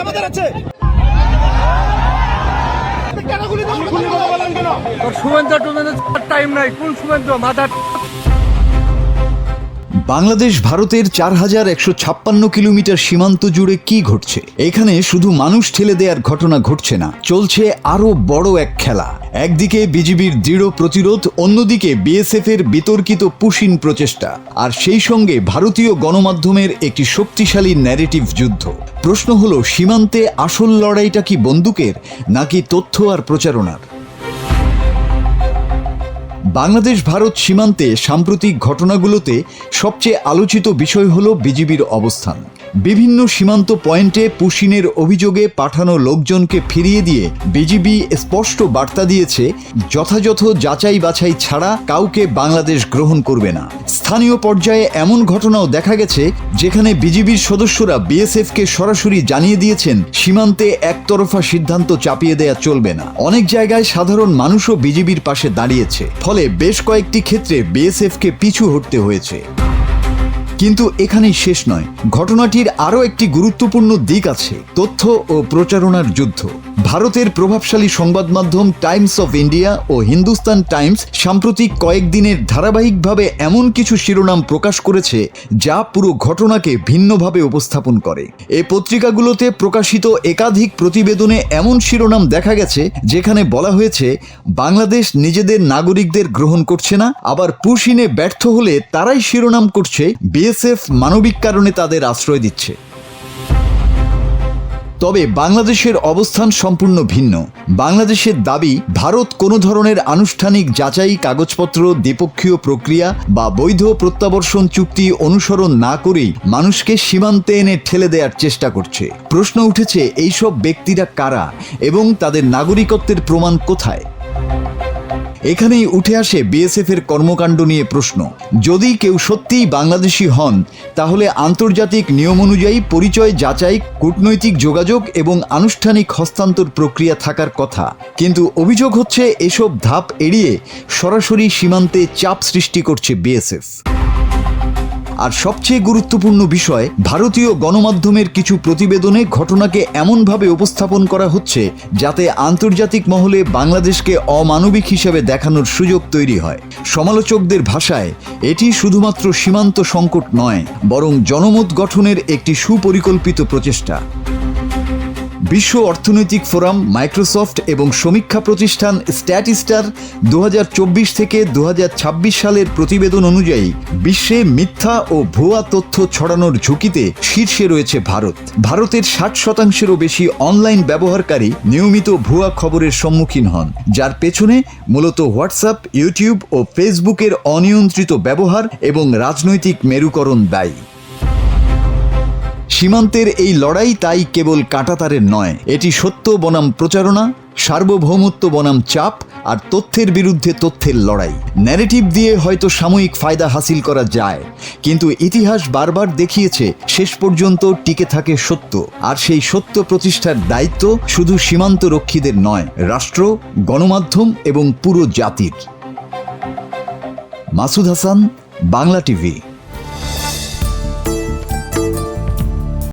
আমাদের আছে। বাংলাদেশ ভারতের 4156 কিলোমিটার সীমান্ত জুড়ে কি ঘটছে? এখানে শুধু মানুষ ঠেলে দেওয়ার ঘটনা ঘটছে না, চলছে আরো বড় এক খেলা। একদিকে বিজিবির দৃঢ় প্রতিরোধ, অন্যদিকে বিএসএফ এর বিতর্কিত পুশিন প্রচেষ্টা, আর সেই সঙ্গে ভারতীয় গণমাধ্যমের একটি শক্তিশালী ন্যারেটিভ যুদ্ধ। প্রশ্ন হলো, সীমান্তে আসল লড়াইটা কি বন্দুকের নাকি তথ্য আর প্রচারণার? বাংলাদেশ ভারত সীমান্তে সাম্প্রতিক ঘটনাগুলোতে সবচেয়ে আলোচিত বিষয় হল বিজিবির অবস্থান। বিভিন্ন সীমান্ত পয়েন্টে পুশিনের অভিযোগে পাঠানো লোকজনকে ফিরিয়ে দিয়ে বিজিবি স্পষ্ট বার্তা দিয়েছে, যথাযথ যাচাই বাছাই ছাড়া কাউকে বাংলাদেশ গ্রহণ করবে না। স্থানীয় পর্যায়ে এমন ঘটনাও দেখা গেছে যেখানে বিজিবির সদস্যরা বিএসএফকে সরাসরি জানিয়ে দিয়েছেন সীমান্তে একতরফা সিদ্ধান্ত চাপিয়ে দেয়া চলবে না। অনেক জায়গায় সাধারণ মানুষও বিজিবির পাশে দাঁড়িয়েছে, ফলে বেশ কয়েকটি ক্ষেত্রে বিএসএফকে পিছু হটতে হয়েছে। কিন্তু এখানেই শেষ নয়, ঘটনাটির আরও একটি গুরুত্বপূর্ণ দিক আছে, তথ্য ও প্রচারণার যুদ্ধ। ভারতের প্রভাবশালী সংবাদ মাধ্যম টাইমস অফ ইন্ডিয়া ও হিন্দুস্তান টাইমস সাম্প্রতিক কয়েকদিনের ধারাবাহিকভাবে এমন কিছু শিরোনাম প্রকাশ করেছে যা পুরো ঘটনাকে ভিন্নভাবে উপস্থাপন করে। এই পত্রিকাগুলোতে প্রকাশিত একাধিক প্রতিবেদনে এমন শিরোনাম দেখা গেছে যেখানে বলা হয়েছে বাংলাদেশ নিজেদের নাগরিকদের গ্রহণ করছে না, আবার পুশিনে ব্যর্থ হলে তারাই শিরোনাম করছে বিএসএফ মানবিক কারণে তাদের আশ্রয় দিচ্ছে। তবে বাংলাদেশের অবস্থান সম্পূর্ণ ভিন্ন। বাংলাদেশের দাবি, ভারত কোনো ধরনের আনুষ্ঠানিক যাচাই, কাগজপত্র, দ্বিপক্ষীয় প্রক্রিয়া বা বৈধ প্রত্যাবর্ষণ চুক্তি অনুসরণ না করেই মানুষকে সীমান্তে এনে ঠেলে দেওয়ার চেষ্টা করছে। প্রশ্ন উঠেছে, এইসব ব্যক্তিরা কারা এবং তাদের নাগরিকত্বের প্রমাণ কোথায়? এখানেই উঠে আসে বিএসএফ এর কর্মকাণ্ড নিয়ে প্রশ্ন। যদি কেউ সত্যিই বাংলাদেশি হন, তাহলে আন্তর্জাতিক নিয়ম অনুযায়ী পরিচয় যাচাই, কূটনৈতিক যোগাযোগ এবং আনুষ্ঠানিক হস্তান্তর প্রক্রিয়া থাকার কথা। কিন্তু অভিযোগ হচ্ছে এসব ধাপ এড়িয়ে সরাসরি সীমান্তে চাপ সৃষ্টি করছে বিএসএফ। আর সবচেয়ে গুরুত্বপূর্ণ বিষয়, ভারতীয় গণমাধ্যমের কিছু প্রতিবেদনে ঘটনাকে এমনভাবে উপস্থাপন করা হচ্ছে যাতে আন্তর্জাতিক মহলে বাংলাদেশকে অমানবিক হিসেবে দেখানোর সুযোগ তৈরি হয়। সমালোচকদের ভাষায় এটি শুধুমাত্র সীমান্ত সংকট নয়, বরং জনমত গঠনের একটি সুপরিকল্পিত প্রচেষ্টা। বিশ্ব অর্থনৈতিক ফোরাম, মাইক্রোসফট এবং সমীক্ষা প্রতিষ্ঠান স্ট্যাটিস্টার 2024 থেকে 2026 সালের প্রতিবেদন অনুযায়ী বিশ্বে মিথ্যা ও ভুয়া তথ্য ছড়ানোর ঝুঁকিতে শীর্ষে রয়েছে ভারত। ভারতের 60%-এরও বেশি অনলাইন ব্যবহারকারী নিয়মিত ভুয়া খবরের সম্মুখীন হন, যার পেছনে মূলত হোয়াটসঅ্যাপ, ইউটিউব ও ফেসবুকের অনিয়ন্ত্রিত ব্যবহার এবং রাজনৈতিক মেরুকরণ দায়ী। সীমান্তের এই লড়াই তাই কেবল কাঁটাতারের নয়, এটি সত্য বনাম প্রচারণা, সার্বভৌমত্ব বনাম চাপ আর তথ্যের বিরুদ্ধে তথ্যের লড়াই। ন্যারেটিভ দিয়ে হয়তো সাময়িক ফায়দা হাসিল করা যায়, কিন্তু ইতিহাস বারবার দেখিয়েছে শেষ পর্যন্ত টিকে থাকে সত্য। আর সেই সত্য প্রতিষ্ঠার দায়িত্ব শুধু সীমান্ত রক্ষীদের নয়, রাষ্ট্র, গণমাধ্যম এবং পুরো জাতির। মাসুদ হাসান, বাংলা টিভি।